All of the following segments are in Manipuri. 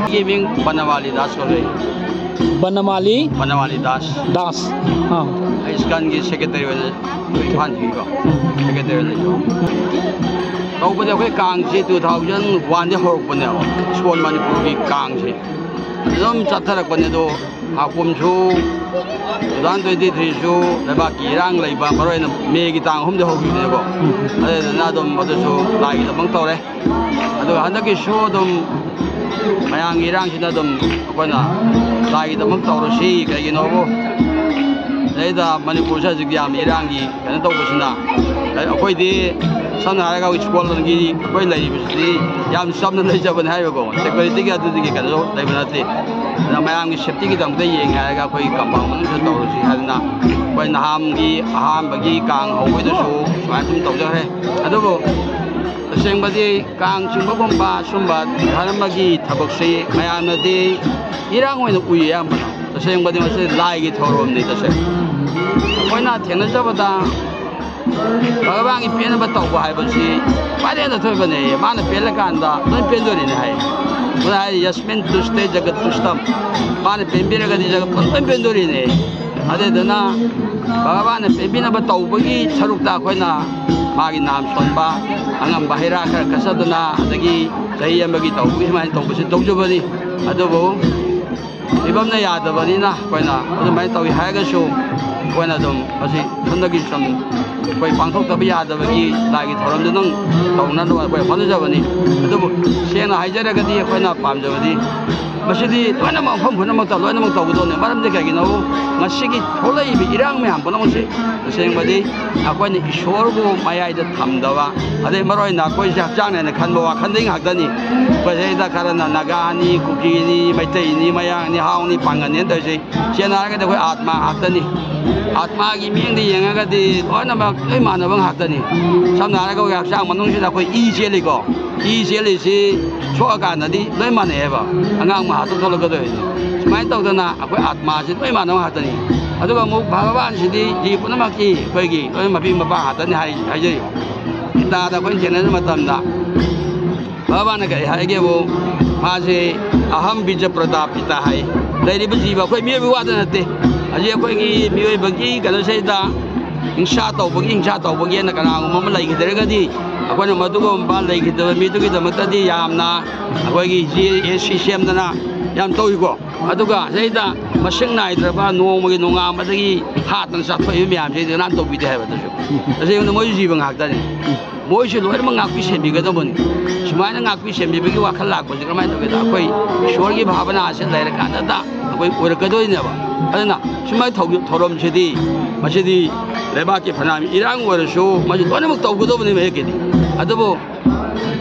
ये मिंग बनवाली दास को ले बनवाली दास हाँ इसकान की सेक्रेटरी वाले इफान जी को सेक्रेटरी वाले जो तो बजे कोई कांग से 2001 से होरक बने हो स्कूल मणिपुर की कांग से जम चाथरक बने तो हाकुम जो 2023 जो लेबा की रंग लेबा मरोय न मे की तांग हम दे होगी ने को अरे ना दम मदसु लाई दम तौरे अदो हंदक की शो दम मयांग इरांग दम अखोना लाइदमक तौरसी कईगिनोबो लेदा मणिपुर से याम इरांगी कने तौबसिना अखोइदि समना हारगा स्कूल की अखोइ लैबसिदि याम सबना लैजबन हाइबको सिक्योरिटी की अदुदि कनो लैबनाते ना मयांग सेफ्टी की दमते येंग हारगा अखोइ कंपाउंड से तौरसी हादना अखोइ नहाम की अहामबगी कांग हौबैदसु सुमाइम तौजरे अदुबो तसेंबदी कांग चिंबगुंबा सुंबा धर्मगी थबकसे मयामनदी इरांग ओइन उययामना तसेंबदी मसे लाइगी थौरोमनि तसे अखोइना थेनजबदा भगवान की पेनब तौबा हाइबसी पारेन थोइबने माना पेलकांदा नोइ पेंदोरिने हाय मुना हाय यस्मिन दुष्टे जगत दुष्टम माना पेंबिरगदि जगत पंतम पेंदोरिने अदेदना भगवान पेंबिनब तौबगी सरुक्ता अखोइना मागी नाम सोनबा अंगम बाहिरा खर कसदना अदगी सही अमगी तौबगी सुमाइन तौबसी तौजबनी अदुबो इबमना यादबनिना कोइना अदुमाइ तौइ हायगसु कोइना दम असी सुंदगी सम ꯑꯩꯈꯣꯏ ꯄꯥꯡꯊꯣꯛꯇꯕ ꯌꯥꯗꯕꯒꯤ ꯂꯥꯏꯒꯤ ꯊꯧꯔꯝꯗꯨ ꯅꯪ ꯇꯧꯅꯅꯕ ꯑꯩꯈꯣꯏ ꯍꯣꯠꯅꯖꯕꯅꯤ ꯑꯗꯨꯕꯨ ꯁꯦꯡꯅ ꯍꯥꯏꯖꯔꯒꯗꯤ ꯑꯩꯈꯣꯏꯅ ꯄꯥꯝꯖꯕꯗꯤ ꯃꯁꯤꯗꯤ ꯂꯣꯏꯅꯃꯛ ꯃꯐꯝ ꯈꯨꯗꯤꯡꯃꯛꯇ ꯂꯣꯏꯅꯃꯛ ꯇꯧꯒꯗꯧꯅꯤ ꯃꯔꯝꯗꯤ ꯀꯩꯒꯤꯅꯣ ꯉꯁꯤꯒꯤ ꯊꯣꯛꯂꯛꯏꯕ ꯏꯔꯥꯡ ꯃꯌꯥꯝ ꯄꯨꯝꯅꯃꯛꯁꯦ ꯇꯁꯦꯡꯕꯗꯤ ꯑꯩꯈꯣꯏꯅ ꯏꯁꯣꯔꯕꯨ ꯃꯌꯥꯏꯗ ꯊꯝꯗꯕ ꯑꯗꯩ ꯃꯔꯨꯑꯣꯏꯅ ꯑꯩꯈꯣꯏꯁꯦ ꯍꯛꯆꯥꯡꯅꯦꯅ ꯈꯟꯕ ꯋꯥꯈꯟꯗꯒꯤ ꯉꯥꯛꯇꯅꯤ ꯑꯩꯈꯣꯏꯁꯤꯗ ꯈꯔꯅ ꯅꯥꯒꯥꯅꯤ ꯀꯨꯀꯤꯅꯤ ꯃꯩꯇꯩꯅꯤ ꯃꯌꯥꯡꯅꯤ ꯍꯥꯎꯅꯤ ꯄꯥꯡꯒꯟꯅꯤ ꯇꯧꯔꯤꯁꯦ ꯁꯦꯡꯅ ꯍꯥꯏꯔꯒꯗꯤ ꯑꯩꯈꯣ ꯑꯥꯠꯃꯥ ꯉꯥꯛꯇꯅꯤ आत्मागी मिंग येंगगदी लोनमक लोय मानब ngakतनी samna haraga oi hapsang manung sida koi I cheli ko I cheli si soka nadi लोय माने हेबा angang ma hatu thologa doi smai tawdana akoi atma si लोय मानब ngakतनी aduga mu bhagavan sidi ji punamaki koi gi लोय mapi mapa hatani hai jeri ita da koi chena matamda bhagavan ga haige bo mase aham bija pradapita hai lairiba jiba koi mi wada nate अजे अखोगी मियोबगी कनसेदा हिंसा तौबगी ना कनागुम लेगिदरगदी अखोना मदुगुम लेगिदब मिदुगी दमतदी यामना अखोगी सिस्टमदना याम तौइको अदुगा सेदा मसिंग नाइद्रबा नोमगी नोंगामदगी हातन साथोइ म्याम से नान तौबिदे हाबदसु अजेंग मोइ जीव ngakdani मोइसु लोइम ngakpi सेबिगदबनि सुमाइना ngakpi सेबिबगी वाखल लाखबजि कमाइ तौगेदा अखोइ ईश्वरगी भावना आसे लेरकानदा अखोइ ओरकदोइनेबा अदना सुमाइ थौरमसिदी मसिदी लेबाकी फनामी इरांग ओरसु मजि लोइनमक तौगदबनि मेकेदि अदबो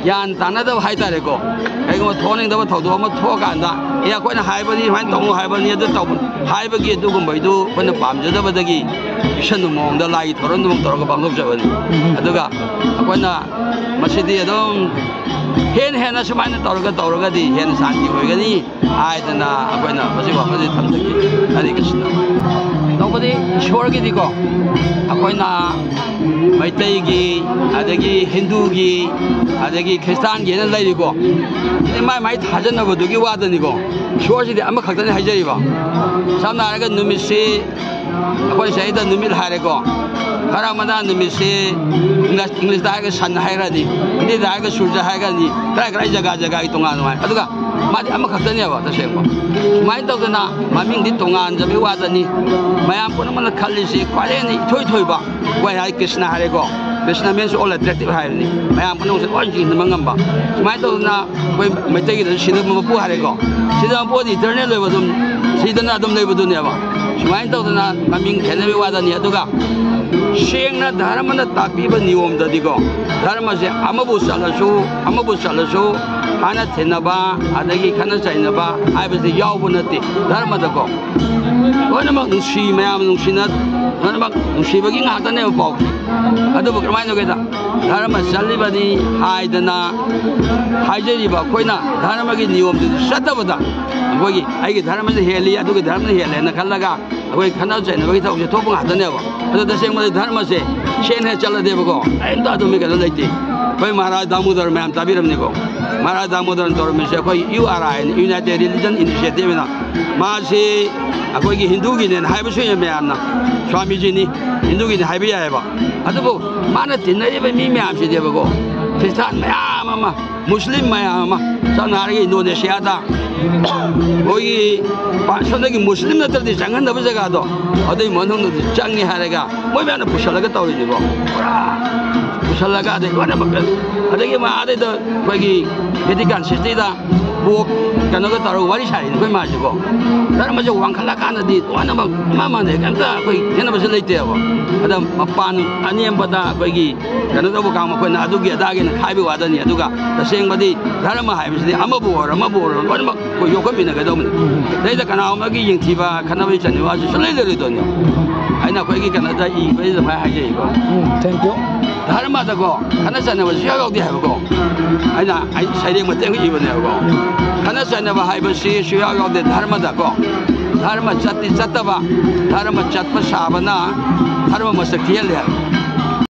ज्ञान तानदब हाइतारेको कइगो थोनिंगदब थौदो अमा थोकांदा ए अखोइना हाइबनि हाइन तौनु हाइबनि अदु तौ हाइबगी अदुगुमबैदु कोइना पामजदबदगी इसन मोंगदा लाई थौरनदम तौरगा बांगोजबनि अदुगा अखोइना मसिदी अदम हेन सुमाइना तौरगदी हेन शांति होइगनी आइदना अखोइना मसि वाखदि थमदगी हरि कृष्ण तौबदि ईश्वरगिदिको अखोइना मैतैगी अदगी हिंदूगी अदगी ख्रिस्तानगी न लैरिको माइ माइ थाजनबदुगी वादनिको ईश्वरसिदि अमा खक्तनि हाइजरिबा सामना हारगा नुमिसि अखोइ सैदा नुमिल हारेको खरा मदा नुमिसि इंग्लिश दाइगा सन हाइरादि हिंदी दाइगा सूर्य हाइगानि क्राइ जगह जगह की तोंगा नुमाइ अदुगा मादि अमा खक्तनिबा तसेंबा सुमाइ तौदना ममिंगदि तोंगान जबि वादनि मयाम पुनमन खल्लिसि ख्वालेनि इथोइ थोइबा वै हाइ कृष्ण हारेको कृष्ण means all attractive हाइनि मयाम पुनमसे ओनजि नमंगम्बा सुमाइ तौदना वै मैतैगि सिदा मपु हारेको सिदा मपुदि इटर्नल लेबदुम सिदना अदम लेबदुनेबा सुमाइ तौदना ममिंग खेनबि वादनि अदुगा सेंगना धर्मना ताकबिबा नियमददिको धर्मसे अमबु चलसु हाना थेनबा अदगी खना चाइनबा आइबसे यावबो नते धर्मदको लोइनमक नुसी मयाम नुसिना लोइनमक नुसिबगी ngakdane पाउ अदुबो क्रमाइनो गेदा धर्म चलिबनि हाइदना हाइजरिबा खोइना धर्मगी नियमदि सतबदा अखोगी आइगी धर्मसे हेली अदुगी धर्मने हेलेना खल्लगा अखोइ खना चाइनबगी थौसे थोप ngakdaनेबा अदु दसेंगमदि धर्मसे सेने चलदेबको आइनता अदुमि गदा लैते कोई महाराज दामोदर मैम ताबिरमनिको महाराज दामोदर तौरमिसे अखोइ URI यूनाइटेड रिलीजन इनिशिएटिव ना मासे अखोइगी हिंदूगी ने हाइबसु मैमना स्वामीजीनी हिंदूगी ने हाइबि यायबा अदुबो माना तिन्नरिबा मी मैमसिदेबको ख्रिस्तान मैम अमा मुस्लिम मैम अमा सनारगी इंडोनेशियादा कोई पासोनगी मुस्लिम नत्रदि चंगनदब जगहदो अदई मनोंगदि चंगी हारेगा मोय मैना पुसलगा तौरिनिबो पुसलगा अदई लोइनमक अदगी मा अदई द कोइगी वेटिकन सिटीदा बोक कनोगा तरो वारी सारिनि कोइ माजिको धर्मजे वांखला कानदि लोइनमक मामाने कंता कोइ हेनबसे लैतेबो अदा मपान अनियमबदा कोइगी कनोदबो काम कोइना अदुगी अदागी न खाइबि वादनि अदुगा तसेंगबदि धर्म हाइबसिदि अमबो लोइनमक कोइ योखमिनगदौमनि दैदा कनाउमगी यिंथिबा खनबि चनिवासु सलैलरिदोनि आइना कोइगी कनदा इ कोइ जफा हाइजेको थैंक यू धर्मदको खना चनबसि यागौदि हाइबको आइना आइ साइरें मतेंग इबनेबको खना चनबा हाइबसि सुयागौदि धर्मदको धर्म चत्ति चत्तबा धर्म चत्प साबना धर्म मसक थियले